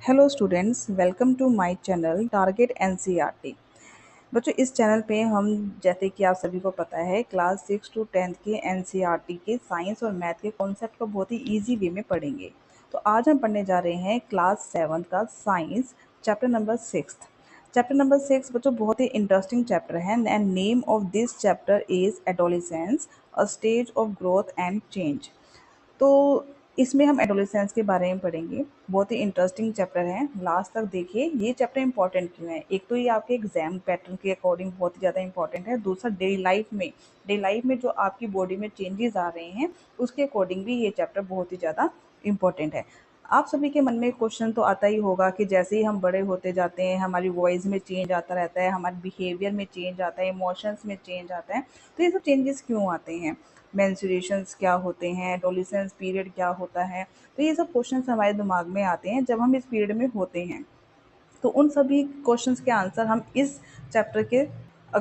Hello students, welcome to my channel target NCERT. बच्चों, इस channel पे हम, जैसे कि आप सभी को पता है, क्लास 6 टू 10th के एनसीईआरटी के साइंस और मैथ के कॉन्सेप्ट को बहुत ही इजी वे में पढ़ेंगे। तो आज हम पढ़ने जा रहे हैं क्लास 7 का science, chapter number 6। Chapter number 6 बच्चों बहुत ही इंटरेस्टिंग चैप्टर है and name of this chapter is adolescence, a stage of growth and change. तो इसमें हम एडोलेसेंस के बारे में पढ़ेंगे। बहुत ही इंटरेस्टिंग चैप्टर है, लास्ट तक देखिए। ये चैप्टर इंपॉर्टेंट क्यों है? एक तो ये आपके एग्जाम पैटर्न के अकॉर्डिंग बहुत ही ज़्यादा इंपॉर्टेंट है। दूसरा, डे लाइफ में जो आपकी बॉडी में चेंजेस आ रहे हैं उसके अकॉर्डिंग भी ये चैप्टर बहुत ही ज़्यादा इंपॉर्टेंट है। आप सभी के मन में क्वेश्चन तो आता ही होगा कि जैसे ही हम बड़े होते जाते हैं हमारी वॉइस में चेंज आता रहता है, हमारे बिहेवियर में चेंज आता है, इमोशंस में चेंज आता है। तो ये सब चेंजेस क्यों आते हैं? मेंस्ट्रुएशंस क्या होते हैं? एडोलेसेंस पीरियड क्या होता है? तो ये सब क्वेश्चंस हमारे दिमाग में आते हैं जब हम इस पीरियड में होते हैं। तो उन सभी क्वेश्चंस के आंसर हम इस चैप्टर के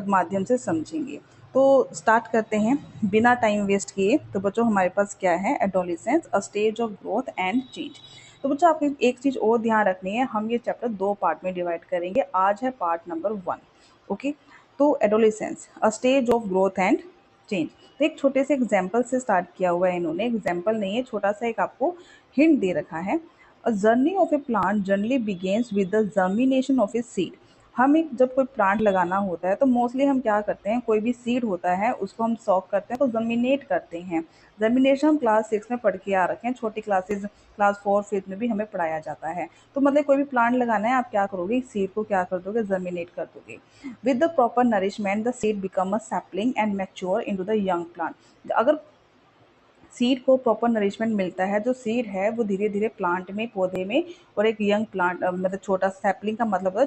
माध्यम से समझेंगे। तो स्टार्ट करते हैं बिना टाइम वेस्ट किए। तो बच्चों, हमारे पास क्या है? Adolescence, a stage of growth and change. तो बच्चों, आपको एक चीज़ और ध्यान रखनी है, हम ये चैप्टर दो पार्ट में डिवाइड करेंगे। आज है पार्ट नंबर 1। ओके। तो adolescence, a stage of growth and change. तो एक छोटे से एग्जाम्पल से स्टार्ट किया हुआ है इन्होंने। एग्जाम्पल नहीं है, छोटा सा एक आपको हिंट दे रखा है। A journey of a plant generally begins with the germination of a seed। हम एक जब कोई प्लांट लगाना होता है तो मोस्टली हम क्या करते हैं, कोई भी सीड होता है उसको हम सॉक करते हैं तो जर्मिनेट करते हैं। जर्मिनेशन हम क्लास 6 में पढ़ के आ रखे हैं, छोटी क्लासेस क्लास 4 5 में भी हमें पढ़ाया जाता है। तो मतलब कोई भी प्लांट लगाना है, आप क्या करोगे? सीड को क्या कर दोगे? जर्मिनेट कर दोगे। With the proper nourishment the seed become a sapling and mature into the young plant. अगर सीड को प्रॉपर नरिशमेंट मिलता है, जो सीड है वो धीरे धीरे प्लांट में, पौधे में, और एक यंग प्लांट, मतलब छोटा सैपलिंग का मतलब है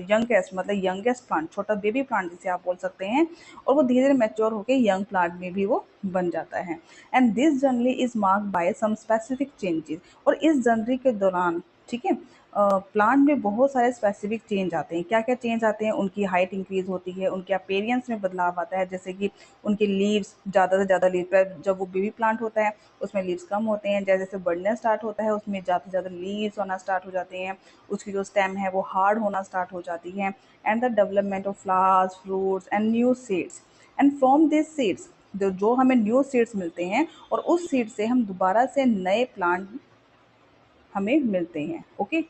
यंगेस्ट, मतलब यंगेस्ट प्लांट, छोटा बेबी प्लांट जिसे आप बोल सकते हैं। और वो धीरे धीरे मैच्योर होकर यंग प्लांट में भी वो बन जाता है। And this journey is marked by some specific changes. और इस जर्नी के दौरान, ठीक है, प्लांट में बहुत सारे स्पेसिफिक चेंज आते हैं। क्या क्या चेंज आते हैं? उनकी हाइट इंक्रीज होती है, उनके अपीयरेंस में बदलाव आता है, जैसे कि उनके लीव्स, ज़्यादा से ज़्यादा लीव पर, जब वो बेबी प्लांट होता है उसमें लीव्स कम होते हैं, जैसे जैसे बढ़ना स्टार्ट होता है उसमें ज़्यादा से ज़्यादा लीव्स होना स्टार्ट हो जाते हैं, उसकी जो स्टेम है वो हार्ड होना स्टार्ट हो जाती है। And the development of flowers, fruits and new seeds. And from this seeds, जो हमें न्यू सीड्स मिलते हैं, और उस सीड से हम दोबारा से नए प्लांट हमें मिलते हैं। ओके।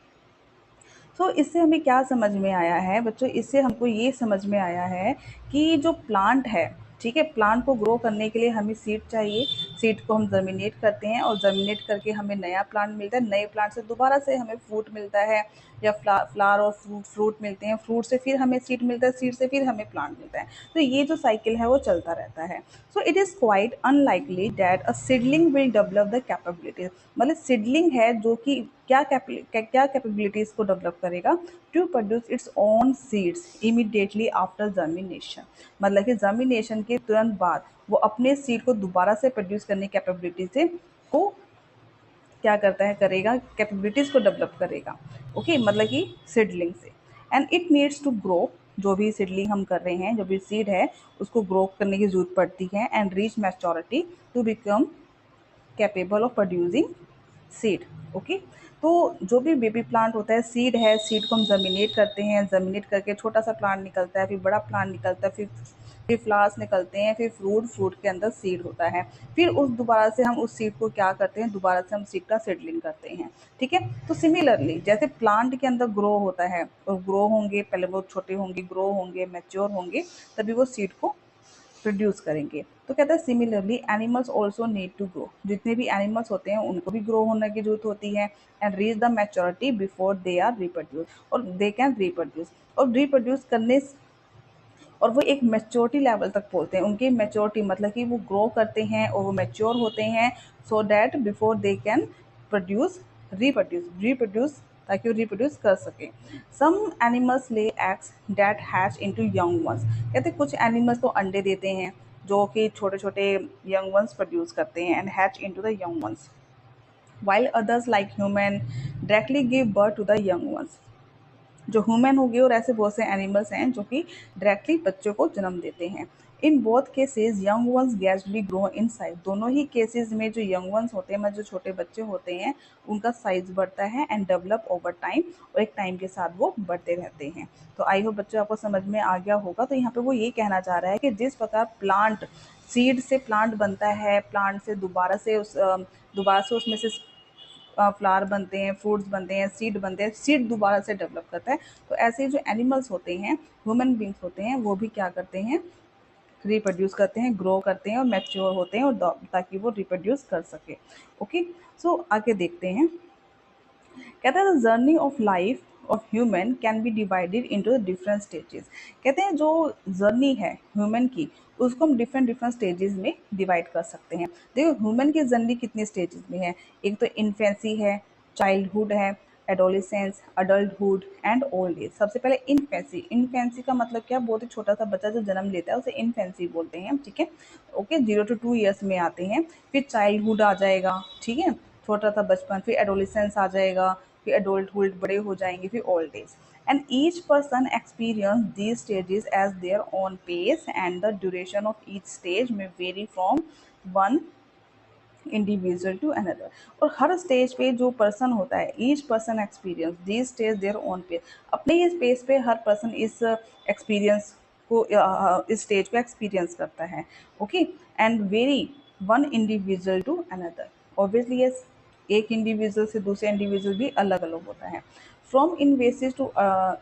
तो इससे हमें क्या समझ में आया है बच्चों? इससे हमको ये समझ में आया है कि जो प्लांट है, ठीक है, प्लांट को ग्रो करने के लिए हमें सीड चाहिए। सीड को हम जर्मिनेट करते हैं और जर्मिनेट करके हमें नया प्लांट मिलता है। नए प्लांट से दोबारा से हमें फ्रूट मिलता है, या फ्लावर और फ्रूट मिलते हैं। फ्रूट से फिर हमें सीड मिलता है, सीड से फिर हमें प्लांट मिलता है। तो ये जो साइकिल है वो चलता रहता है। So it is quite unlikely that a seedling will develop the capabilities. मतलब सीडलिंग है जो कि क्या कैपेबिलिटीज को डेवलप करेगा? To produce its own seeds immediately after germination. मतलब कि जर्मिनेशन के तुरंत बाद वो अपने सीड को दोबारा से प्रोड्यूस करने की कैपेबिलिटी से को क्या करता है, करेगा, कैपेबिलिटीज को डेवलप करेगा। ओके, मतलब कि सीडलिंग से। And it needs to grow. जो भी सीडलिंग हम कर रहे हैं, जो भी सीड है, उसको ग्रो करने की जरूरत पड़ती है। And reach maturity to become capable of producing seed. Okay. तो जो भी बेबी प्लांट होता है, सीड है, सीड को हम जर्मिनेट करते हैं, जर्मिनेट करके छोटा सा प्लांट निकलता है, फिर बड़ा प्लांट निकलता है, फिर फ्लावर्स निकलते हैं, फिर फ्रूट के अंदर सीड होता है। फिर उस दोबारा से हम उस सीड को क्या करते हैं? दोबारा से हम सीड का सेडलिंग करते हैं। ठीक है। तो सिमिलरली जैसे प्लांट के अंदर ग्रो होता है, और ग्रो होंगे, पहले वो छोटे होंगे, ग्रो होंगे, मैच्योर होंगे, तभी वो सीड को प्रोड्यूस करेंगे। तो कहता है similarly animals also need to grow. जितने भी एनिमल्स होते हैं उनको भी ग्रो होने की जरूरत होती है। And reach the maturity before they are reproduce, और दे कैन रिप्रोड्यूस, और रिप्रोड्यूस करने, और वो एक मैच्योरिटी लेवल तक पहुँचते हैं। उनकी मैच्योरिटी मतलब कि वो ग्रो करते हैं और वो मैच्योर होते हैं, so that before they can produce reproduce, ताकि वो रिप्रोड्यूस कर सकें। Some animals lay eggs that hatch into young ones. कहते कुछ एनिमल्स तो अंडे देते हैं जो कि छोटे छोटे यंग वंस प्रोड्यूस करते हैं, and hatch into the young ones, while others like human directly give birth to the young ones। जो ह्यूमन हो गए, और ऐसे बहुत से एनिमल्स हैं जो कि डायरेक्टली बच्चों को जन्म देते हैं। In both cases young ones gradually grow in size. दोनों ही केसेस में जो यंग वंस होते हैं, मतलब जो छोटे बच्चे होते हैं, उनका साइज बढ़ता है एंड डेवलप ओवर टाइम, और एक टाइम के साथ वो बढ़ते रहते हैं। तो आई होप बच्चों आपको समझ में आ गया होगा। तो यहाँ पे वो ये कहना चाह रहा है कि जिस प्रकार प्लांट, सीड से प्लांट बनता है, प्लांट से दोबारा से उसमें से फ्लावर बनते हैं, फ्रूट्स बनते हैं, सीड बनते हैं, सीड दोबारा से डेवलप करता है, तो ऐसे ही जो एनिमल्स होते हैं, ह्यूमन बींग्स होते हैं, वो भी क्या करते हैं, रिप्रोड्यूस करते हैं, ग्रो करते हैं और मैच्योर होते हैं, और ताकि वो रिप्रोड्यूस कर सके। ओके, सो आगे देखते हैं। कहते हैं the journey of life of human can be divided into different stages. कहते हैं जो जर्नी है ह्यूमन की, उसको हम डिफरेंट डिफरेंट स्टेजेस में डिवाइड कर सकते हैं। देखो ह्यूमन की जर्नी कितने स्टेजेस में है। एक तो इन्फेंसी है, चाइल्डहुड है, adolescence, adulthood and old age. सबसे पहले इन्फेंसी। इन्फेंसी का मतलब क्या, बहुत ही छोटा सा बच्चा जो जन्म लेता है उसे इन्फेंसी बोलते हैं, ठीक है। ओके, 0 to 2 ईयर्स में आते हैं। फिर चाइल्डहुड आ जाएगा, ठीक है, छोटा सा बचपन। फिर एडोलिसेंस आ जाएगा, फिर एडल्टहुड, बड़े हो जाएंगे, फिर old age. And each person experience these stages as their own pace and the duration of each stage में vary from one individual to another. और हर स्टेज पे जो पर्सन होता है, each person experience this stage their own pace, अपने ही space पे हर पर्सन इस एक्सपीरियंस को, इस स्टेज को एक्सपीरियंस करता है। Okay, and vary one individual to another. Obviously yes, एक इंडिविजुअल से दूसरे इंडिविजुअल भी अलग अलग होता है। From infancy to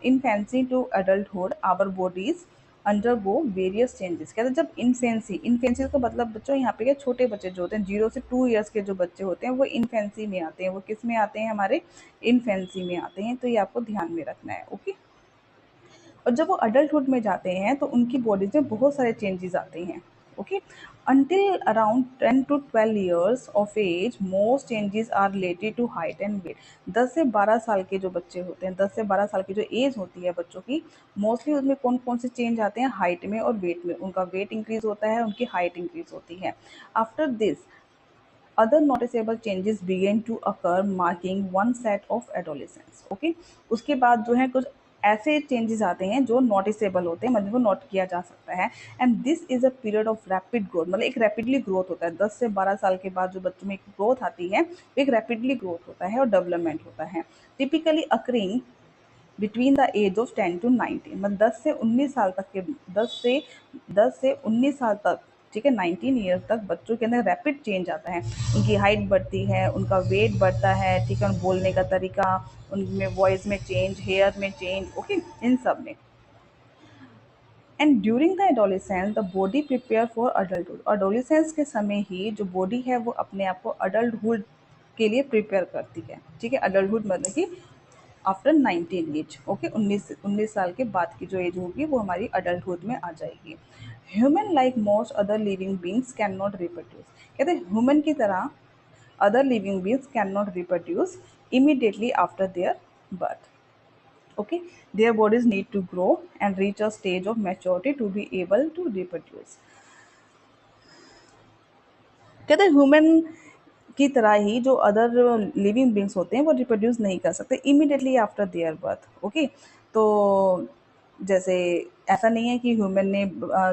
infancy to adulthood our bodies undergo various changes. कहते हैं जब इन्फेंसी, इन्फेंसी का मतलब बच्चों यहाँ पे क्या, छोटे बच्चे जो होते हैं 0 से 2 ईयर्स के जो बच्चे होते हैं वो इन्फेंसी में आते हैं। वो किस में आते हैं, हमारे इन्फेंसी में आते हैं। तो ये आपको ध्यान में रखना है। ओके, और जब वो अडल्टहुड में जाते हैं तो उनकी बॉडीज में बहुत सारे चेंजेस आते हैं। Okay, until around 10 to 12 years of age most changes are related to height and weight. 10 से 12 साल के जो बच्चे होते हैं, 10 से 12 साल की जो एज होती है बच्चों की, मोस्टली उसमें कौन कौन से चेंज आते हैं, हाइट में और वेट में। उनका वेट इंक्रीज होता है, उनकी हाइट इंक्रीज होती है। After this other noticeable changes begin to occur marking one set of adolescence। okay, उसके बाद जो है कुछ ऐसे चेंजेस आते हैं जो नोटिसेबल होते हैं, मतलब वो नोट किया जा सकता है। And this is a period of rapid growth, मतलब एक रैपिडली ग्रोथ होता है। 10 से 12 साल के बाद जो बच्चों में एक ग्रोथ आती है, वो एक रैपिडली ग्रोथ होता है और डेवलपमेंट होता है। Typically occurring between the age of 10 to 19, मतलब 10 से 19 साल तक के, 10 से 19 साल तक, ठीक है, 19 ईयर तक बच्चों के अंदर रैपिड चेंज आता है। उनकी हाइट बढ़ती है, उनका वेट बढ़ता है, ठीक है, बोलने का तरीका, उनमें वॉइस में चेंज, हेयर में चेंज, ओके, इन सब में। And during the adolescence the body prepare for adulthood. Adolescence के समय ही जो बॉडी है वो अपने आप को अडल्टहुड के लिए प्रिपेयर करती है, ठीक है। अडल्टहुड मतलब कि आफ्टर 19 एज, ओके, 19 साल के बाद की जो एज होगी वो हमारी अडल्टहुड में आ जाएगी। Human like most other living beings can not reproduce. कहते हैं ह्यूमन की तरह other living beings can not reproduce immediately after their birth। okay, their bodies need to grow and reach a stage of maturity to be able to reproduce। कहते हैं human की तरह ही जो other living beings होते हैं वो reproduce नहीं कर सकते immediately after their birth. Okay, तो जैसे ऐसा नहीं है कि ह्यूमन ने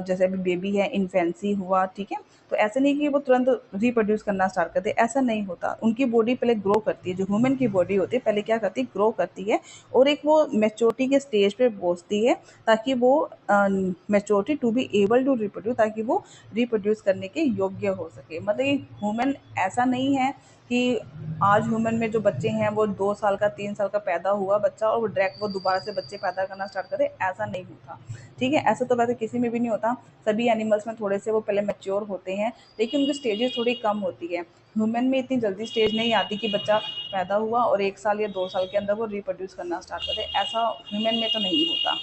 जैसे अभी बेबी है, इन्फेंसी हुआ, ठीक है, तो ऐसा नहीं कि वो तुरंत रिप्रोड्यूस करना स्टार्ट कर दे, ऐसा नहीं होता। उनकी बॉडी पहले ग्रो करती है, जो ह्यूमन की बॉडी होती है पहले क्या करती है, ग्रो करती है, और एक वो मेच्योरिटी के स्टेज पे पहुंचती है, ताकि वो maturity to be able to reproduce, ताकि वो रिप्रोड्यूस करने के योग्य हो सके। मतलब ये ह्यूमन ऐसा नहीं है कि आज ह्यूमन में जो बच्चे हैं वो 2 साल का, 3 साल का पैदा हुआ बच्चा और वो डायरेक्ट वो दोबारा से बच्चे पैदा करना स्टार्ट करे, ऐसा नहीं होता, ठीक है। ऐसा तो वैसे किसी में भी नहीं होता। सभी एनिमल्स में थोड़े से वो पहले मैच्योर होते हैं, लेकिन उनकी स्टेजेस थोड़ी कम होती है। ह्यूमन में इतनी जल्दी स्टेज नहीं आती कि बच्चा पैदा हुआ और 1 साल या 2 साल के अंदर वो रिप्रोड्यूस करना स्टार्ट करे, ऐसा ह्यूमन में तो नहीं होता।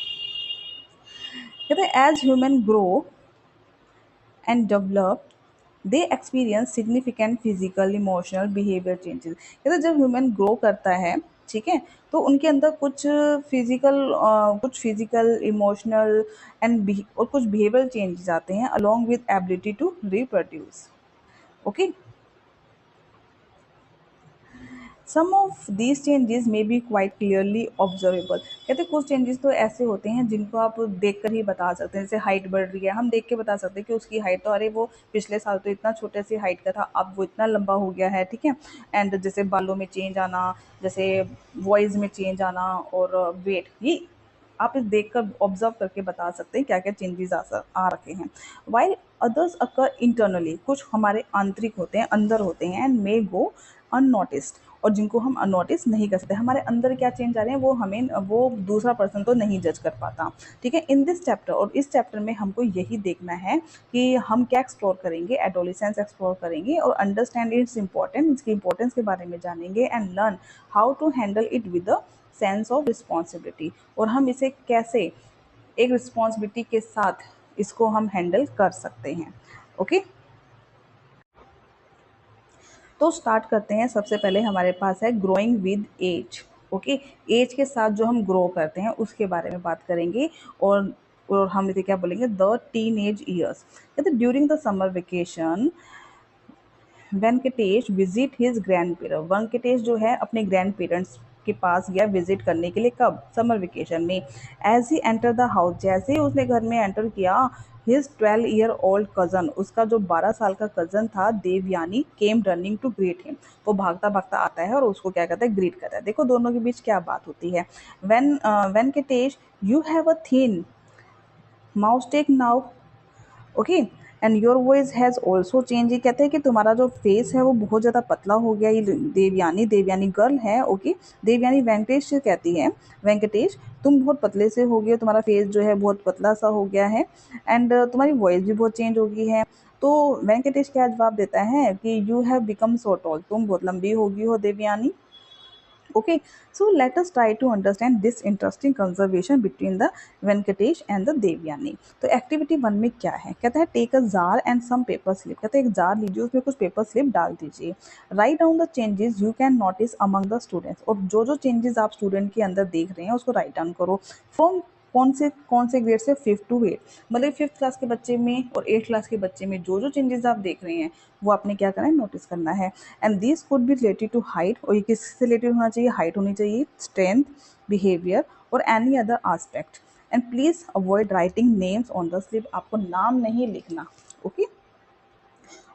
कहते हैं as human grow and develop they experience significant physical emotional behaviour changes. कहते हैं जब ह्यूमन ग्रो करता है, ठीक है, तो उनके अंदर कुछ फिजिकल इमोशनल एंड और कुछ बिहेवियल चेंजेस आते हैं along with ability to reproduce. Okay, some of these changes may be quite clearly observable. कहते हैं कुछ चेंजेस तो ऐसे होते हैं जिनको आप देख कर ही बता सकते हैं। जैसे हाइट बढ़ रही है, हम देख के बता सकते हैं कि उसकी हाइट तो, अरे वो पिछले साल तो इतना छोटे सी हाइट का था, अब वो इतना लंबा हो गया है, ठीक है। एंड जैसे बालों में चेंज आना, जैसे वॉइस में चेंज आना, और वेट, ये आप इस देख कर ऑब्जर्व करके बता सकते हैं क्या क्या चेंजेस आ रखे हैं। वाइल अदर्स अकर इंटरनली, कुछ हमारे आंतरिक होते हैं, अंदर होते हैं, एंड मे गो अननोटिस्ड, और जिनको हम अननोटिस नहीं कर सकते। हमारे अंदर क्या चेंज आ रहे हैं वो दूसरा पर्सन तो नहीं जज कर पाता, ठीक है। इन दिस चैप्टर, और इस चैप्टर में हमको यही देखना है कि हम क्या एक्सप्लोर करेंगे, एडोलिसेंस एक्सप्लोर करेंगे और अंडरस्टैंड इट्स इंपॉर्टेंट, इसकी इंपॉर्टेंस के बारे में जानेंगे, and learn how to handle it with a sense of responsibility, और हम इसे कैसे एक रिस्पॉन्सिबिलिटी के साथ इसको हम हैंडल कर सकते हैं। ओके, तो स्टार्ट करते हैं। सबसे पहले हमारे पास है growing with age. Okay, age के साथ जो हम ग्रो करते हैं उसके बारे में बात करेंगे। और हम इसे क्या बोलेंगे, द टीन एज ईयर्स। कहते during the summer vacation Venkatesh visit his grand parents. Venkatesh जो है अपने ग्रैंड पेरेंट्स के पास गया विजिट करने के लिए, कब, समर वेकेशन में। As he enter the house, जैसे ही उसने घर में एंटर किया, हिज 12 ईयर ओल्ड कजन, उसका जो 12 साल का कजन था Devyani, came running to greet him. वो भागता भागता आता है और उसको क्या कहता है, ग्रीट करता है। देखो दोनों के बीच क्या बात होती है। Venkatesh, you have a thin moustache now. Okay, and your voice has also change. ये कहते हैं कि तुम्हारा जो फेस है वो बहुत ज़्यादा पतला हो गया। ये देवयानी गर्ल है। ओके, देवयानी वेंकटेश से कहती है, वेंकटेश तुम बहुत पतले से हो गए हो, तुम्हारा फेस जो है बहुत पतला सा हो गया है, एंड तुम्हारी वॉइस भी बहुत चेंज हो गई है। तो वेंकटेश क्या जवाब देता है कि you have become so tall, तुम बहुत लंबी हो गई हो Devyani. Okay, so let us try to understand this interesting conversation between the Venkatesh and the Devyani. तो एक्टिविटी 1 में क्या है, कहता है take a jar and some paper slip. कहते हैं एक जार लीजिए, उसमें कुछ पेपर स्लिप डाल दीजिए। Write down the changes you can notice among the students, और जो जो चेंजेस आप स्टूडेंट के अंदर देख रहे हैं उसको राइट डाउन करो। फ्रॉम कौन से ग्रेड से, 5th to 8th, मतलब 5th क्लास के बच्चे में और 8th क्लास के बच्चे में जो जो चेंजेस आप देख रहे हैं वो आपने क्या करना है, नोटिस करना है। And this could be related to height, और ये किससे रिलेटेड होना चाहिए, हाइट होनी चाहिए, स्ट्रेंथ, बिहेवियर और any other aspect. And please avoid writing names on the slip, आपको नाम नहीं लिखना। ओके,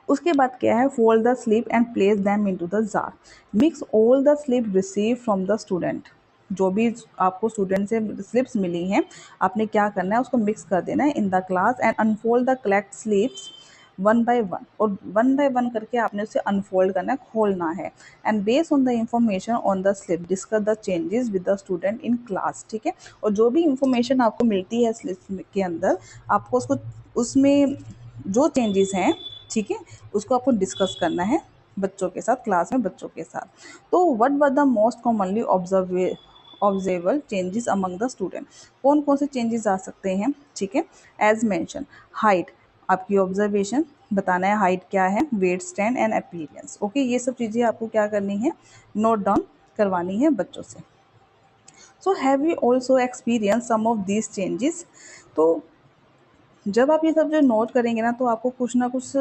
उसके बाद क्या है, fold the slip and place them into the jar. Mix all the slip receive from the student. जो भी आपको स्टूडेंट से स्लिप्स मिली हैं, आपने क्या करना है, उसको मिक्स कर देना है in the class, and unfold the collect slips 1 by 1, और 1 by 1 करके आपने उसे अनफोल्ड करना है, खोलना है। And based on the information on the slip discuss the changes with the student in class, ठीक है। और जो भी इंफॉर्मेशन आपको मिलती है स्लिप के अंदर, आपको उसको उसमें जो चेंजेस हैं, ठीक है, उसको आपको डिस्कस करना है बच्चों के साथ, क्लास में बच्चों के साथ। तो what were the most commonly observable changes among the student, कौन कौन से चेंजेस आ सकते हैं, ठीक है। एज मेंशन, हाइट, आपकी ऑब्जर्वेशन बताना है, हाइट क्या है, weight, stand and appearance. Okay, ये सब चीज़ें आपको क्या करनी है, नोट डाउन करवानी है बच्चों से। So have you also experience some of these changes. तो जब आप ये सब जो नोट करेंगे ना, तो आपको कुछ ना कुछ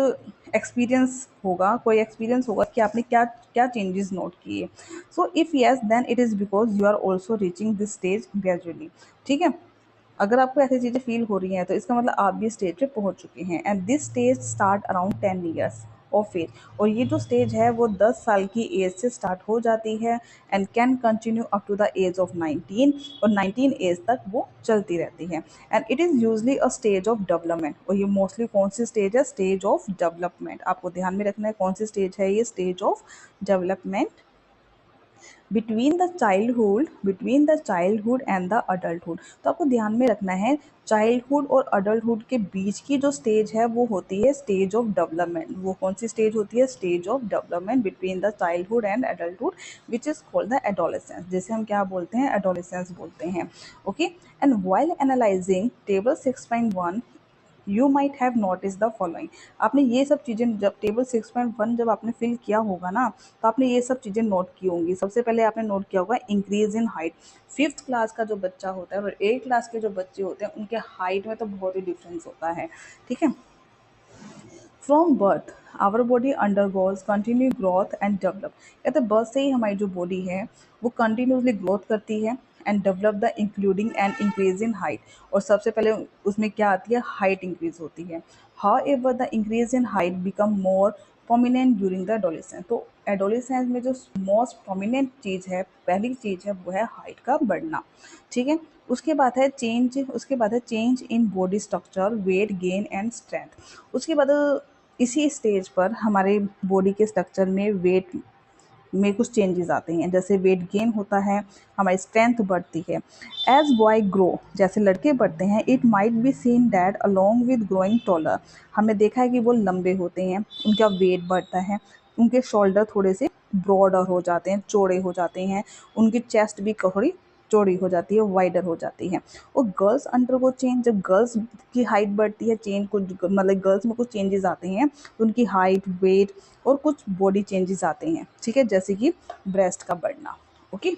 एक्सपीरियंस होगा, कोई एक्सपीरियंस होगा कि आपने क्या क्या चेंजेस नोट किए। So if yes then it is because you are also reaching this stage gradually, ठीक है। अगर आपको ऐसी चीज़ें फील हो रही हैं तो इसका मतलब आप भी स्टेज पे पहुंच चुके हैं। And this stage start around 10 years of age, और ये जो स्टेज है वो 10 साल की एज से स्टार्ट हो जाती है, and can continue up to the age of 19, और 19 एज तक वो चलती रहती है। And it is usually a stage of development, और ये मोस्टली कौन सी स्टेज है, स्टेज ऑफ डेवलपमेंट। आपको ध्यान में रखना है कौन सी स्टेज है ये, stage of development between the childhood and the adulthood. तो आपको ध्यान में रखना है, चाइल्डहुड और अडल्टहुड के बीच की जो स्टेज है वो होती है स्टेज ऑफ डेवलपमेंट। वो कौन सी स्टेज होती है, stage of development between the childhood and adulthood, which is called the adolescence, जिसे हम क्या बोलते हैं, एडोलेसेंस बोलते हैं। Okay, and while analysing table 6.1 you might have notice the following. आपने ये सब चीज़ें जब टेबल 6.1 जब आपने फिल किया होगा ना, तो आपने ये सब चीज़ें नोट की होंगी। सबसे पहले आपने नोट किया होगा increase in height. 5th class का जो बच्चा होता है और 8th क्लास के जो बच्चे होते हैं उनके हाइट में तो बहुत ही डिफरेंस होता है, ठीक है। From birth our body undergoes continue growth and develop. कहते हैं बर्थ से ही हमारी जो बॉडी है वो कंटिन्यूसली ग्रोथ करती है and develop the including and increase in height. और सबसे पहले उसमें क्या आती है, हाइट इंक्रीज होती है। How ever the increase in height become more prominent during the adolescence. तो एडोलेसेंस में जो मोस्ट प्रोमिनेंट चीज़ है, पहली चीज़ है, वो है हाइट का बढ़ना। ठीक है। उसके बाद है change in body structure, weight gain and strength. उसके बाद इसी स्टेज पर हमारे बॉडी के स्ट्रक्चर में वेट में कुछ चेंजेस आते हैं, जैसे वेट गेन होता है, हमारी स्ट्रेंथ बढ़ती है। एज बॉय ग्रो, जैसे लड़के बढ़ते हैं, it might be seen that along with growing taller, हमने देखा है कि वो लंबे होते हैं, उनका वेट बढ़ता है, उनके शोल्डर थोड़े से ब्रॉडर हो जाते हैं, चौड़े हो जाते हैं, उनकी चेस्ट भी थोड़ी चौड़ी हो जाती है, वाइडर हो जाती है। और गर्ल्स अंडर को चेंज, जब गर्ल्स की हाइट बढ़ती है, चेंज कुछ मतलब गर्ल्स में कुछ चेंजेस आते हैं, तो उनकी हाइट, वेट और कुछ बॉडी चेंजेस आते हैं। ठीक है, जैसे कि ब्रेस्ट का बढ़ना। ओके।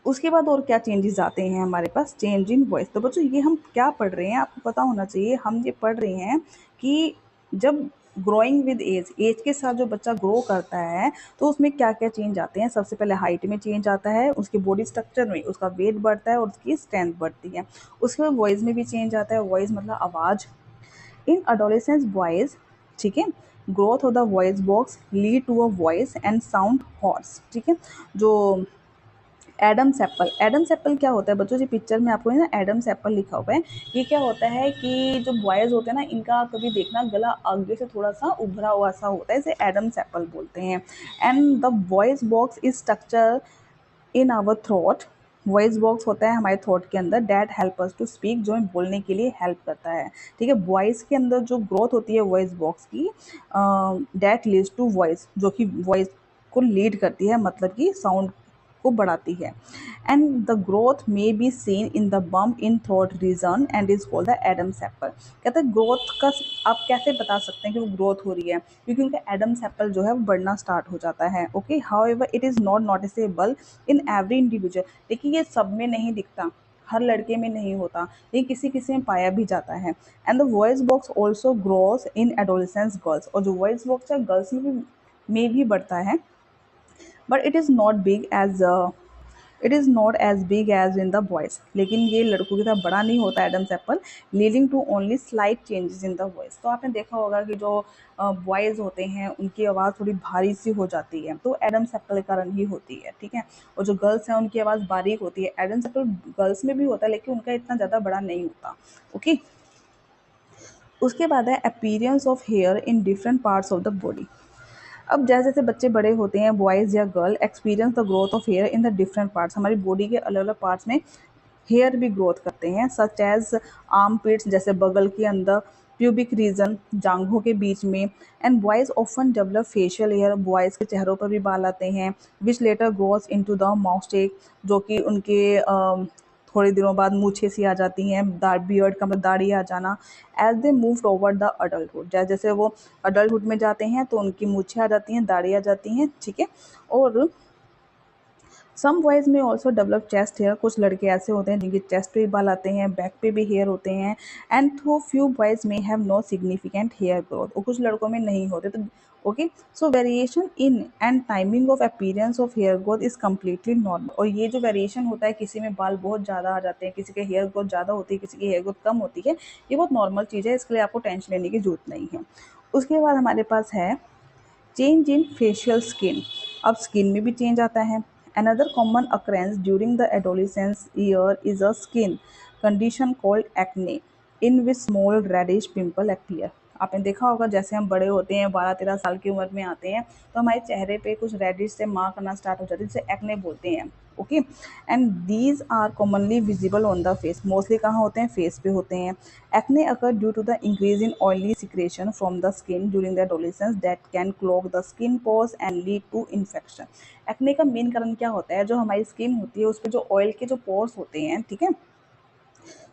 उसके बाद और क्या चेंजेस आते हैं हमारे पास, चेंज इन वॉइस। तो बच्चों ये हम क्या पढ़ रहे हैं आपको पता होना चाहिए। हम ये पढ़ रहे हैं कि जब ग्रोइंग विद एज, एज के साथ जो बच्चा ग्रो करता है तो उसमें क्या क्या चेंज आते हैं। सबसे पहले हाइट में चेंज आता है, उसके बॉडी स्ट्रक्चर में उसका वेट बढ़ता है और उसकी स्ट्रेंथ बढ़ती है। उसके बाद वॉइस में भी चेंज आता है, वॉइस मतलब आवाज़। इन अडोलेसेंस बॉयज, ठीक है, growth of the voice box lead to a voice and sound hoarse. ठीक है, जो एडम्स एप्पल, एडम्स एप्पल क्या होता है बच्चों, जी पिक्चर में आपको ना एडम्स एप्पल लिखा हुआ है। ये क्या होता है कि जो बॉयज़ होते हैं ना, इनका कभी देखना गला आगे से थोड़ा सा उभरा हुआ सा होता है, इसे एडम्स एप्पल बोलते हैं। And the voice box is structure in our throat, voice box होता है हमारे थ्रोट के अंदर, that help us to speak, जो हमें बोलने के लिए हेल्प करता है। ठीक है, वॉइस के अंदर जो ग्रोथ होती है वॉइस बॉक्स की, डैट लीड्स टू वॉइस, जो कि वॉइस को लीड करती है, मतलब कि साउंड को बढ़ाती है। And the growth may be seen in the bump in throat region and is called the Adam's apple. कहते हैं ग्रोथ का आप कैसे बता सकते हैं कि वो ग्रोथ हो रही है, क्योंकि उनका एडम्स एप्पल जो है वो बढ़ना स्टार्ट हो जाता है। Okay, how ever it is not noticeable in every individual. देखिए ये सब में नहीं दिखता, हर लड़के में नहीं होता, लेकिन किसी किसी में पाया भी जाता है। And the voice box also grows in adolescence girls, और जो वॉइस बॉक्स है गर्ल्स में भी बढ़ता है, but it is not as big as in the boys, लेकिन ये लड़कों की तरह बड़ा नहीं होता Adam's apple, leading to only slight changes in the voice. तो आपने देखा होगा कि जो बॉयज़ होते हैं उनकी आवाज़ थोड़ी भारी सी हो जाती है, तो एडम्स एप्पल के कारण ही होती है। ठीक है, और जो गर्ल्स हैं उनकी आवाज़ बारीक होती है, एडम्स एप्पल गर्ल्स में भी होता है लेकिन उनका इतना ज़्यादा बड़ा नहीं होता। ओके। उसके बाद है appearance of here in different parts of the body. अब जैसे जैसे बच्चे बड़े होते हैं, बॉयज़ या girl, experience the growth of here in the different parts, हमारी बॉडी के अलग अलग पार्ट्स में हेयर भी ग्रोथ करते हैं, सच एज आर्म पिट्स, जैसे बगल के अंदर, प्यूबिक रीजन, जांघों के बीच में। And boys often develop facial hair, boys के चेहरों पर भी बाल आते हैं, which later grows into the moustache, जो कि उनके थोड़े दिनों बाद मूछें सी आ जाती हैं, बियर्ड का मतलब दाढ़ी आ जाना। As they move over the adulthood, जैसे जैसे वो अडल्टहुड में जाते हैं तो उनकी मूछें आ जाती हैं, दाढ़ी आ जाती हैं। ठीक है, और सम बॉयज़ में ऑल्सो डेवलप चेस्ट हेयर, कुछ लड़के ऐसे होते हैं जिनके चेस्ट पे भी बाल आते हैं, बैक पे भी हेयर होते हैं। And though few boys may have no significant hair growth, और कुछ लड़कों में नहीं होते। तो okay, so variation in and timing of appearance of hair growth is completely normal. और ये जो वेरिएशन होता है, किसी में बाल बहुत ज़्यादा आ जाते हैं, किसी के हेयर ग्रोथ ज़्यादा होती है, किसी की हेयर ग्रोथ कम होती है, ये बहुत नॉर्मल चीज़ है, इसके लिए आपको टेंशन लेने की जरूरत नहीं है। उसके बाद हमारे पास है चेंज इन फेशियल स्किन, अब स्किन में भी चेंज आता है। Another common occurrence during the adolescence year is a skin condition called acne, in which small reddish pimple appear. आपने देखा होगा जैसे हम बड़े होते हैं, 12-13 साल की उम्र में आते हैं, तो हमारे चेहरे पे कुछ रेडिश से मार्क करना स्टार्ट हो जाती है, जिसे एक्ने बोलते हैं। Okay, and these are commonly visible on the face, mostly कहाँ होते हैं, फेस पे होते हैं। Acne occur due to the increase in oily secretion from the skin during the adolescence that can clog the skin pores and lead to infection. Acne का main कारण क्या होता है, जो हमारी स्किन होती है उस पर जो ऑयल के जो पोर्स होते हैं, ठीक है,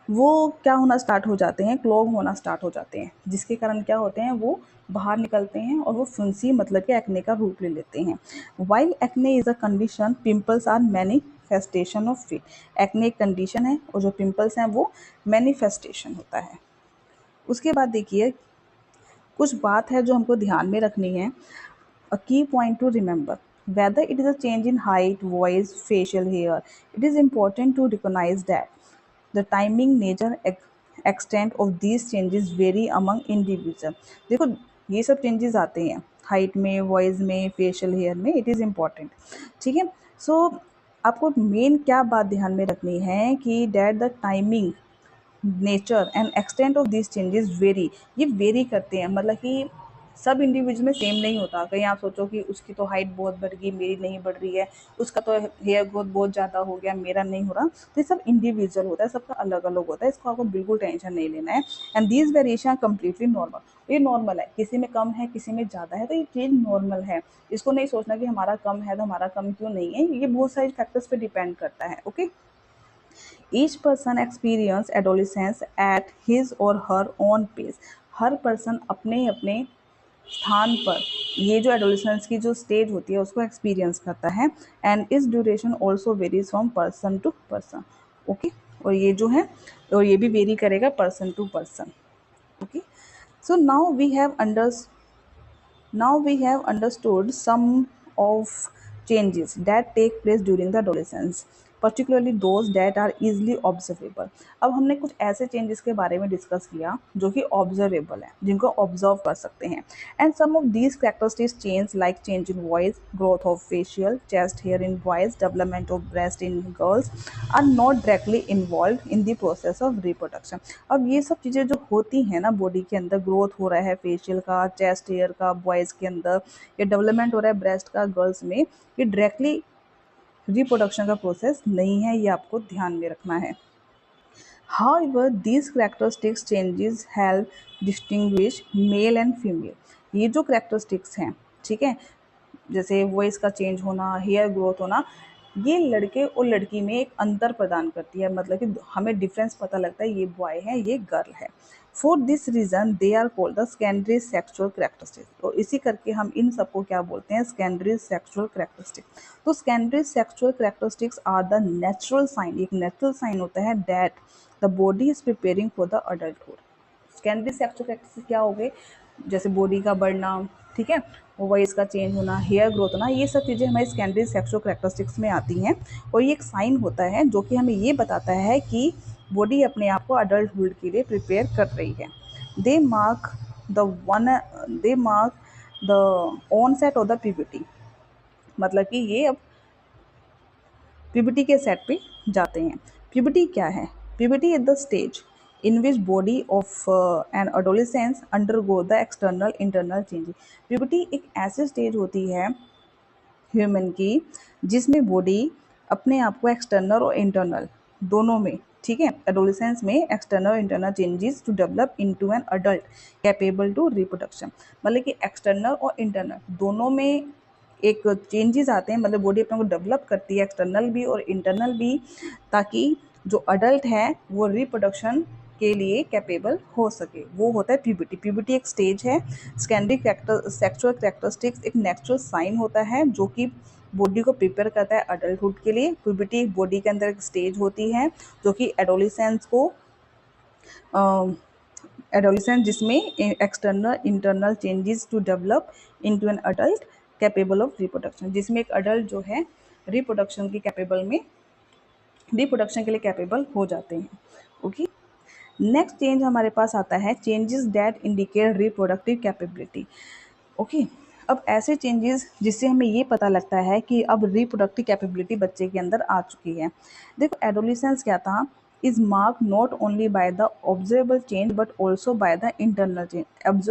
वो क्या होना स्टार्ट हो जाते हैं, क्लॉग होना स्टार्ट हो जाते हैं, जिसके कारण क्या होते हैं, वो बाहर निकलते हैं और वो फुंसी मतलब कि एक्ने का रूप ले लेते हैं। While acne is a condition, pimples are manifestation of it. Acne एक कंडीशन है और जो पिंपल्स हैं वो मैनिफेस्टेशन होता है। उसके बाद देखिए कुछ बात है जो हमको ध्यान में रखनी है। A key point to remember: whether it is a change in height, voice, facial hair, it is important to recognize that the timing, nature, extent of these changes vary among individual. देखो ये सब changes आते हैं height में, voice में, facial hair में, it is important. ठीक है, सो आपको मेन क्या बात ध्यान में रखनी है कि that the timing, nature and extent of this changes vary, ये वेरी करते हैं, मतलब कि सब इंडिविजुअल में सेम नहीं होता। कहीं आप सोचो कि उसकी तो हाइट बहुत बढ़ गई, मेरी नहीं बढ़ रही है, उसका तो हेयर ग्रोथ बहुत ज़्यादा हो गया, मेरा नहीं हो रहा। तो ये सब इंडिविजुअल होता है, सबका अलग अलग होता है, इसको आपको बिल्कुल टेंशन नहीं लेना है। And these variation are completely normal. ये नॉर्मल है, किसी में कम है, किसी में ज़्यादा है, तो ये चीज़ नॉर्मल है। इसको नहीं सोचना कि हमारा कम है तो हमारा कम क्यों नहीं है, ये बहुत सारे फैक्टर्स पे डिपेंड करता है। Okay, each person experience adolescence at his और हर ओन पेस। हर पर्सन अपने अपने स्थान पर ये जो एडोलिसेंस की जो स्टेज होती है उसको एक्सपीरियंस करता है। And this duration also varies from person to person. Okay, और ये जो है और ये भी वेरी करेगा person to person. Okay, so now we have understood some of changes that take place during the adolescence, particularly those that are easily observable. अब हमने कुछ ऐसे चेंजेस के बारे में डिस्कस किया जो कि ऑब्जर्वेबल है, जिनको ऑब्जर्व कर सकते हैं। And some of these characteristics change like change in voice, growth of facial chest hair in boys, development of breast in girls are not directly involve in the process of reproduction. अब ये सब चीज़ें जो होती हैं ना, body के अंदर ग्रोथ हो रहा है फेशियल का, चेस्ट हेयर का बॉयज़ के अंदर, या डेवलपमेंट हो रहा है ब्रेस्ट का गर्ल्स में, ये डायरेक्टली रिप्रोडक्शन का प्रोसेस नहीं है, ये आपको ध्यान में रखना है। However, these characteristics changes help distinguish male and female. ये जो characteristics हैं, ठीक है, जैसे वॉइस का चेंज होना, हेयर ग्रोथ होना, ये लड़के और लड़की में एक अंतर प्रदान करती है, मतलब कि हमें डिफरेंस पता लगता है, ये बॉय है, ये गर्ल है। For this reason they are called the secondary sexual characteristics. तो इसी करके हम इन सबको क्या बोलते हैं, सेकेंडरी सेक्सुअल करेक्टरिस्टिक्स। तो secondary sexual characteristics are the natural sign, एक नेचुरल साइन होता है that the body is preparing for the adulthood. Secondary sexual characteristics क्या हो गए, जैसे बॉडी का बढ़ना, ठीक है, वॉइस का चेंज होना, हेयर ग्रोथ होना, ये सब चीज़ें हमारी सेकेंडरी सेक्सुअल करेक्टरिस्टिक्स में आती हैं। और ये एक साइन होता है जो कि हमें ये बताता है कि बॉडी अपने आप को अडल्टहुड के लिए प्रिपेयर कर रही है। They mark the onset of the puberty, मतलब कि ये अब प्यूबर्टी के सेट पे जाते हैं। प्यूबर्टी क्या है? Puberty is the stage in which body of an adolescent undergo the external internal changes। Puberty एक ऐसी स्टेज होती है ह्यूमन की जिसमें बॉडी अपने आप को एक्सटर्नल और इंटरनल दोनों में, ठीक है, एडोलेसेंस में एक्सटर्नल और internal changes to develop into an adult capable to reproduction. मतलब कि एक्सटर्नल और इंटरनल दोनों में एक चेंजेस आते हैं, मतलब बॉडी अपने को डेवलप करती है एक्सटर्नल भी और इंटरनल भी, ताकि जो अडल्ट है वो रिप्रोडक्शन के लिए कैपेबल हो सके। वो होता है प्यूबर्टी। प्यूबर्टी एक स्टेज है। सेकेंडरी सेक्सुअल कैरेक्टरिस्टिक्स एक नेचुरल साइन होता है जो कि बॉडी को प्रिपेयर करता है अडल्टहुड के लिए। प्यूबर्टी बॉडी के अंदर एक स्टेज होती है जो कि एडोलेसेंस को एडोलेसेंस जिसमें external internal changes to develop into an adult capable of reproduction, जिसमें एक अडल्ट जो है रिप्रोडक्शन के लिए कैपेबल हो जाते हैं। ओके, नेक्स्ट चेंज हमारे पास आता है changes that indicate reproductive capability. Okay, अब ऐसे चेंजेस जिससे हमें ये पता लगता है कि अब रिप्रोडक्टिव कैपेबिलिटी बच्चे के अंदर आ चुकी है। देखो एडोलेसेंस क्या था, is mark not only by the observable change but also by the internal change.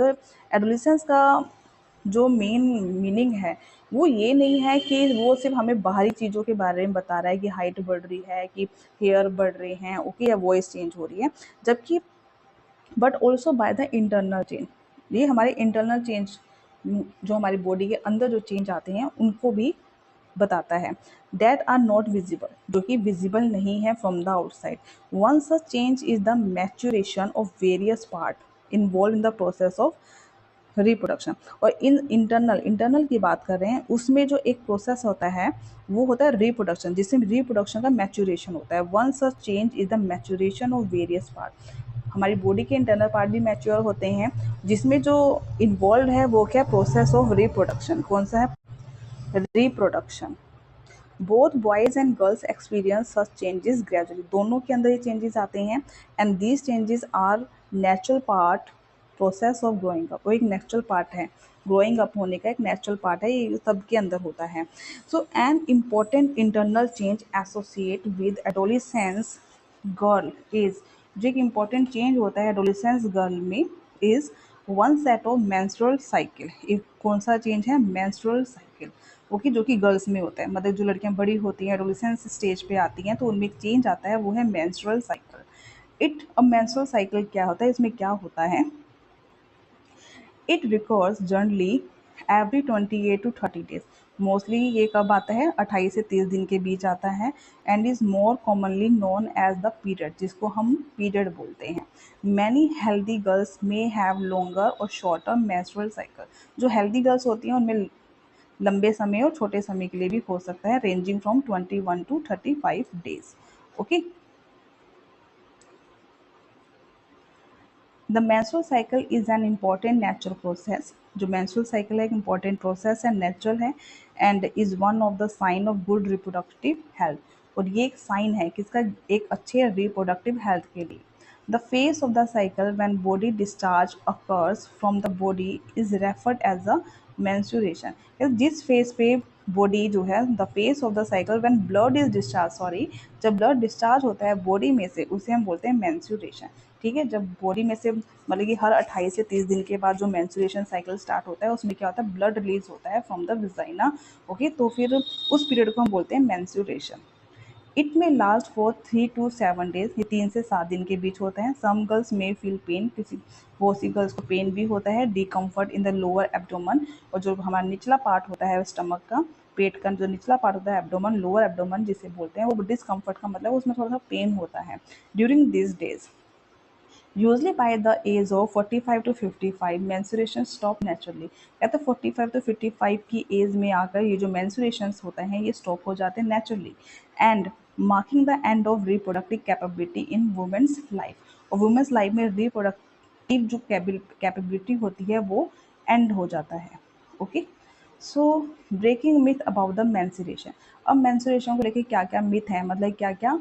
Adolescence का जो मेन मीनिंग है वो ये नहीं है कि वो सिर्फ हमें बाहरी चीज़ों के बारे में बता रहा है कि हाइट बढ़ रही है, कि हेयर बढ़ रहे हैं, ओके, या वॉइस चेंज हो रही है, जबकि but also by the internal change, ये हमारे इंटरनल चेंज जो हमारी बॉडी के अंदर जो चेंज आते हैं उनको भी बताता है। दैट आर नॉट विजिबल, जो कि विजिबल नहीं है from the outside. One such change is the maturation of various part involve in the process of reproduction. और इन इंटरनल की बात कर रहे हैं, उसमें जो एक प्रोसेस होता है वो होता है रिप्रोडक्शन, जिसमें रिप्रोडक्शन का मैच्योरेशन होता है। One such change is the maturation of various part. हमारी बॉडी के इंटरनल पार्ट भी मैच्योर होते हैं, जिसमें जो इन्वॉल्व है वो क्या, प्रोसेस ऑफ रिप्रोडक्शन। कौन सा है, reproduction. Both boys and girls experience such changes gradually, दोनों के अंदर ये चेंजेस आते हैं। And these changes are natural part process of growing up, वो एक नेचुरल पार्ट है, ग्रोइंग अप होने का एक नेचुरल पार्ट है, ये सबके अंदर होता है। So an important internal change associate with adolescence girl is, जो एक इम्पॉर्टेंट चेंज होता है एडोलिसेंस गर्ल में, is one set of menstrual cycle. एक कौन सा चेंज है, मेंस्ट्रुअल साइकिल। ओके, जो कि गर्ल्स में होता है, मतलब जो लड़कियां बड़ी होती हैं, एडोलेसेंस स्टेज पे आती हैं, तो उनमें एक चेंज आता है, वो है मेंस्ट्रुअल साइकिल। इट अब मेंस्ट्रुअल साइकिल क्या होता है, इसमें क्या होता है, it records generally every 28 to 30 days. Mostly ये कब आता है, 28 से 30 दिन के बीच आता है। And is more commonly known as the period, जिसको हम पीरियड बोलते हैं। Many healthy girls may have longer और शॉर्टर मेंस्ट्रुअल साइकिल। जो हेल्दी गर्ल्स होती हैं उनमें लंबे समय और छोटे समय के लिए भी हो सकता है, ranging from 21 to 35 days. Okay, the menstrual cycle is an important natural process. जो menstrual साइकिल है एक इम्पॉर्टेंट प्रोसेस है, नेचुरल है, and is one of the sign of good reproductive health. और ये एक साइन है किसका, एक अच्छे रिप्रोडक्टिव हेल्थ के लिए। The phase of the cycle when body discharge occurs from the body is referred as a menstruation। जिस फेस पे बॉडी जो है, the phase of the cycle when blood is discharge, sorry, जब blood discharge होता है body में से, उसे हम बोलते हैं मेंस्ट्रुएशन। ठीक है, जब बॉडी में से मतलब कि हर 28 से 30 दिन के बाद जो मेंस्ट्रुएशन साइकिल स्टार्ट होता है, उसमें क्या होता है, ब्लड रिलीज होता है फ्रॉम द विजाइना। ओके, तो फिर उस पीरियड को हम बोलते हैं मेंस्ट्रुएशन। इट में लास्ट फॉर 3 to 7 डेज, ये 3 से 7 दिन के बीच होता है। सम गर्ल्स में फील पेन, किसी बहुत सी गर्ल्स को पेन भी होता है। डिकम्फर्ट इन द लोअर एब्डोमन, और जो हमारा निचला पार्ट होता है स्टमक का, पेट का जो निचला पार्ट होता है एब्डोमन, लोअर एब्डोमन जिसे बोलते हैं, वो डिस्कम्फर्ट का मतलब उसमें थोड़ा सा पेन होता है during this days. Usually by the age of 45 to 55 menstruation stop naturally. या तो 45 to 55 की एज में आकर ये जो मेंस्ट्रुएशंस होते हैं ये स्टॉप हो जाते हैं naturally, and marking the end of reproductive capability in women's life. और वुमेन्स लाइफ में रिप्रोडक्टिव जो कैपेबिलिटी होती है वो एंड हो जाता है। Okay, so breaking myth about the menstruation. अब मेंस्ट्रुएशन को लेके क्या क्या मिथ है, मतलब क्या क्या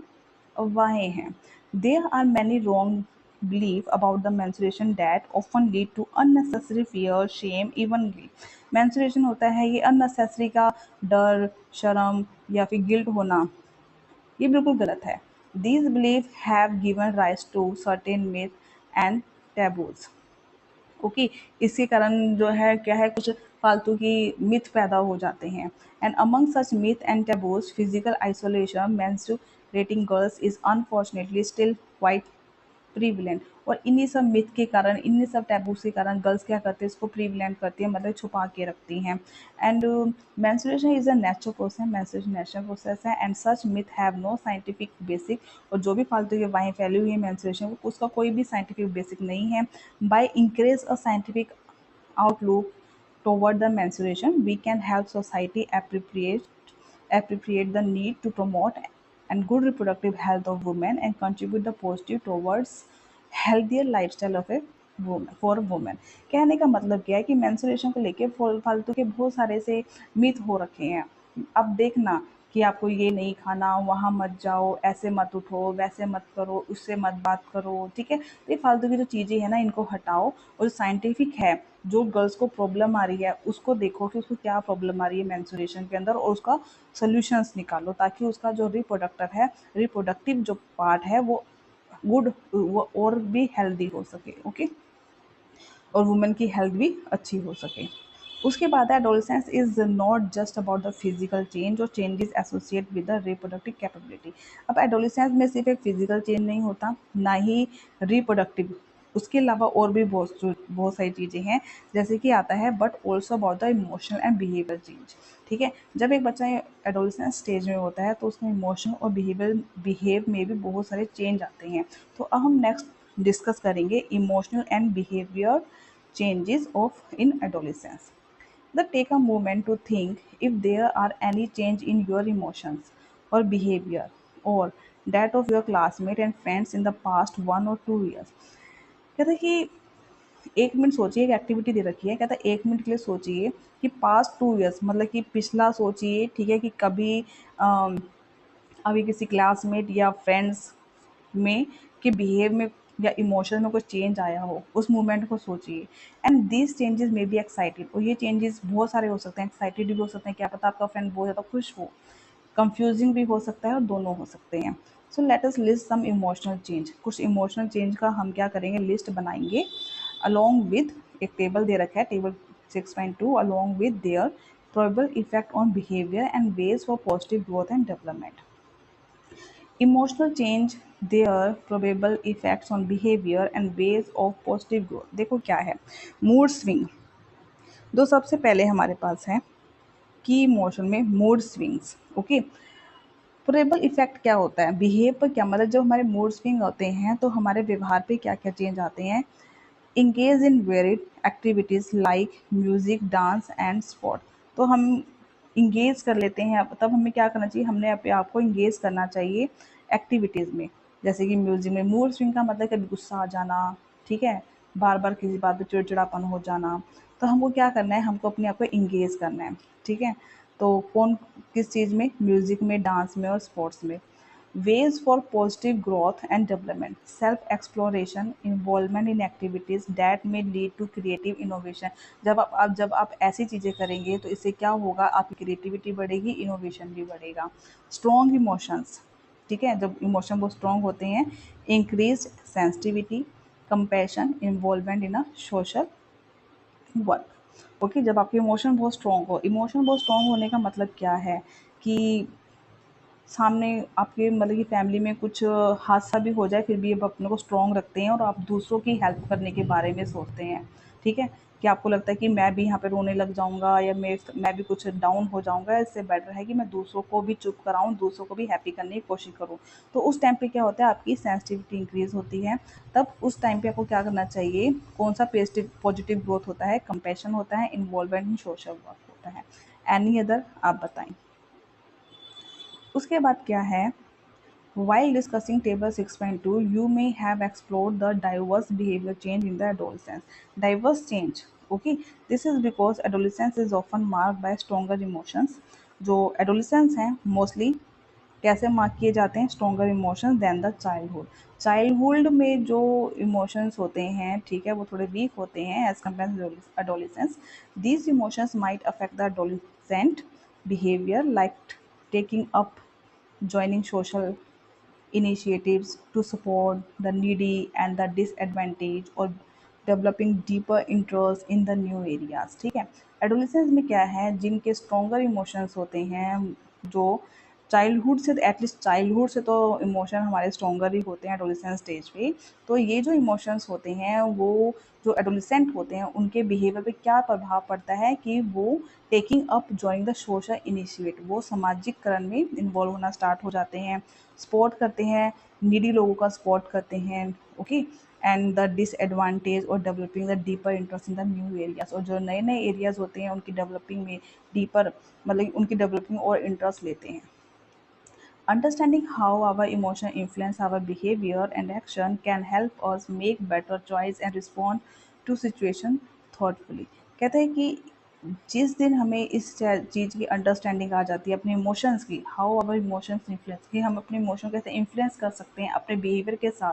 अफवाहें हैं। There are many wrong belief about the menstruation that often lead to unnecessary fear, shame, even guilt। menstruation होता है ये unnecessary का डर, शर्म या फिर गिल्ट होना, ये बिल्कुल गलत है। These beliefs have given rise to certain myths and taboos। Okay, इसके कारण जो है क्या है, कुछ फालतू की मिथ पैदा हो जाते हैं। And among such myth and taboos physical isolation menstruating girls is unfortunately still quite prevalent. और इन्हीं सब मिथ के कारण, इन्हीं सब टैबूज के कारण गर्ल्स क्या करते हैं, इसको प्रीविलेंट करती हैं, मतलब छुपा के रखती हैं। And menstruation is a natural process, menstruation natural process है, and such myth have no scientific basic. और जो भी फालतू की वाहें फैली हुई है मेंस्ट्रुएशन को, उसका कोई भी साइंटिफिक बेसिक नहीं है। By increase a scientific outlook toward the menstruation, we can help society appropriate the need to promote and good reproductive health of women and contribute the positive towards healthier lifestyle of a woman for women। कहने का मतलब क्या है कि menstruation को लेके फालतू के बहुत सारे से मिथ हो रखे हैं। अब देखना कि आपको ये नहीं खाना, वहाँ मत जाओ, ऐसे मत उठो, वैसे मत करो, उससे मत बात करो, ठीक है। तो ये फालतू की जो चीज़ें हैं ना, इनको हटाओ, और साइंटिफिक है, जो गर्ल्स को प्रॉब्लम आ रही है उसको देखो कि उसको क्या प्रॉब्लम आ रही है मेंस्ट्रुएशन के अंदर, और उसका सोल्यूशंस निकालो, ताकि उसका जो रिप्रोडक्टर है, रिप्रोडक्टिव जो पार्ट है वो गुड, वो और भी हेल्दी हो सके। ओके, और वुमेन की हेल्थ भी अच्छी हो सके। उसके बाद adolescence is not just about the physical change और changes associate with the reproductive capability. अब एडोलसेंस में सिर्फ एक फिजिकल चेंज नहीं होता, ना ही रिप्रोडक्टिव, उसके अलावा और भी बहुत सारी चीज़ें हैं जैसे कि आता है, but also about the emotional and behaviour change. ठीक है, जब एक बच्चा एडोलसेंस स्टेज में होता है तो उसमें इमोशन और बिहेव में भी बहुत सारे चेंज आते हैं। तो अब हम नेक्स्ट डिस्कस करेंगे emotional and behaviour changes of in adolescence। The take a moment to think if there are any change in your emotions or behavior or that of your classmate and friends in the past 1 or 2 years। कहता है कि 1 minute सोचिए, एक activity दे रखी है, कहता है 1 minute के लिए सोचिए कि पास्ट 2 ईयर्स मतलब कि पिछला सोचिए, ठीक है, कि कभी अ, अभी किसी क्लासमेट या फ्रेंड्स में के बिहेव में या इमोशन में कुछ चेंज आया हो, उस मोमेंट को सोचिए। एंड दीज चेंजेस में बी एक्साइटेड, और ये चेंजेस बहुत सारे हो सकते हैं, एक्साइटेड भी हो सकते हैं, क्या पता आपका फ्रेंड बहुत ज़्यादा खुश हो, कंफ्यूजिंग भी हो सकता है, और दोनों हो सकते हैं। So let us list some emotional change, कुछ इमोशनल चेंज का हम क्या करेंगे, लिस्ट बनाएंगे अलोंग विद, एक टेबल दे रखा है, table 6.2, along with their probable effect on behavior and ways for positive growth and development. Emotional change, their probable effects on behavior and ways of positive growth. देखो क्या है, mood swing, दो सबसे पहले हमारे पास है की इमोशन में mood swings. Okay, probable effect क्या होता है, बिहेव पर क्या, मतलब जब हमारे मूड स्विंग होते हैं तो हमारे व्यवहार पे क्या क्या चेंज आते हैं। Engage in varied activities like music, dance and sport. तो हम इंगेज कर लेते हैं, तब हमें क्या करना चाहिए, हमने अपने आप को इंगेज करना चाहिए एक्टिविटीज़ में, जैसे कि म्यूज़िक में। मूड स्विंग का मतलब कभी गुस्सा आ जाना, ठीक है, बार बार किसी बात पे चिड़चिड़ापन हो जाना। तो हमको क्या करना है, हमको अपने आप को इंगेज करना है, ठीक है। तो कौन, किस चीज़ में, म्यूज़िक में, डांस में और स्पोर्ट्स में। ways for positive growth and development, self exploration, involvement in activities that may lead to creative innovation। जब आप ऐसी चीज़ें करेंगे तो इससे क्या होगा, आपकी क्रिएटिविटी बढ़ेगी, इनोवेशन भी बढ़ेगा। स्ट्रॉन्ग इमोशंस, ठीक है, जब इमोशन बहुत स्ट्रॉन्ग होते हैं। Increase sensitivity, compassion, involvement in a social work. Okay, जब आपके इमोशन बहुत स्ट्रॉन्ग हो, इमोशन बहुत स्ट्रॉन्ग होने का मतलब क्या है कि सामने आपके मतलब कि फैमिली में कुछ हादसा भी हो जाए, फिर भी आप अपने को स्ट्रॉन्ग रखते हैं और आप दूसरों की हेल्प करने के बारे में सोचते हैं, ठीक है। कि आपको लगता है कि मैं भी यहाँ पे रोने लग जाऊँगा या मैं भी कुछ डाउन हो जाऊँगा, इससे बेटर है कि मैं दूसरों को भी चुप कराऊँ, दूसरों को भी हैप्पी करने की कोशिश करूँ। तो उस टाइम पे क्या होता है, आपकी सेंसिटिविटी इंक्रीज़ होती है। तब उस टाइम पे आपको क्या करना चाहिए, कौन-सा पॉजिटिव ग्रोथ होता है, कंपैशन होता है, इन्वॉल्वमेंट इन सोशल वर्क होता है। एनी अदर आप बताएँ? उसके बाद क्या है, while discussing table 6.2, you may have explored the diverse behavior change in the adolescence. Diverse change, okay, this is because adolescence is often marked by stronger emotions. जो adolescence हैं mostly कैसे mark किए जाते हैं, stronger emotions than the childhood. Childhood में जो emotions होते हैं, ठीक है, वो थोड़े वीक होते हैं as compare adolescence. These emotions might affect the adolescent behaviour like taking up, joining social initiatives to support the needy and the disadvantaged, or developing deeper interest in the new areas, ठीक है। Adolescence में क्या है, जिनके stronger emotions होते हैं, जो childhood से, एटलीस्ट चाइल्डहुड से तो इमोशन हमारे स्ट्रॉन्गर ही होते हैं एडोलिसेंस स्टेज पे। तो ये जो इमोशंस होते हैं, वो जो एडोलिसेंट होते हैं उनके बिहेवियर पे क्या प्रभाव पड़ता है कि वो taking up joining the social initiative, वो सामाजिककरण में इन्वॉल्व होना स्टार्ट हो जाते हैं, सपोर्ट करते हैं, नीडी लोगों का सपोर्ट करते हैं, ओके। एंड द डिसएडवांटेज और developing the deeper interest in the new areas, और जो नए नए एरियाज होते हैं उनकी डेवलपिंग में डीपर, मतलब उनकी डेवलपिंग और इंटरेस्ट लेते हैं। Understanding how our emotions influence our behavior and action can help us make better choice and respond to situation thoughtfully। कहते हैं कि जिस दिन हमें इस चीज़ की अंडरस्टैंडिंग आ जाती है अपने इमोशंस की, हाउ आवर इमोशंस इन्फ्लुएंस, कि हम अपने इमोशन कैसे इन्फ्लुएंस कर सकते हैं अपने बिहेवियर के साथ,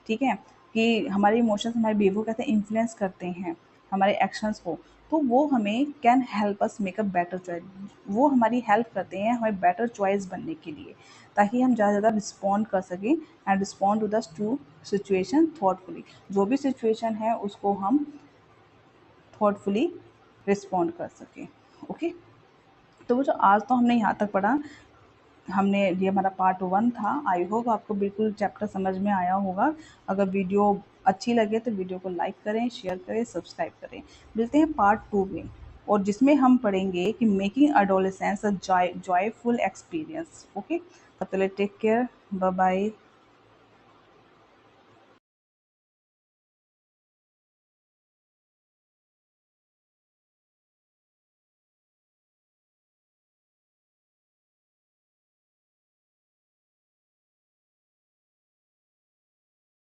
ठीक है, कि हमारे इमोशंस हमारे बिहेवियर कैसे इन्फ्लुएंस करते हैं हमारे एक्शंस को। तो वो हमें can help us make a better choice, वो हमारी हेल्प करते हैं हमारी बेटर चॉइस बनने के लिए, ताकि हम ज़्यादा से ज़्यादा रिस्पॉन्ड कर सकें and respond to the to situation thoughtfully. जो भी सिचुएशन है उसको हम थॉटफुली रिस्पॉन्ड कर सकें, ओके। तो वो जो आज तो हमने यहाँ तक पढ़ा, हमने ये हमारा पार्ट 1 था। आई होप आपको बिल्कुल चैप्टर समझ में आया होगा। अगर वीडियो अच्छी लगे तो वीडियो को लाइक करें, शेयर करें, सब्सक्राइब करें। मिलते हैं पार्ट 2 में, और जिसमें हम पढ़ेंगे कि मेकिंग एडोलेसेंस अ जॉयफुल एक्सपीरियंस, ओके। तब तक टेक केयर, बाय बाय।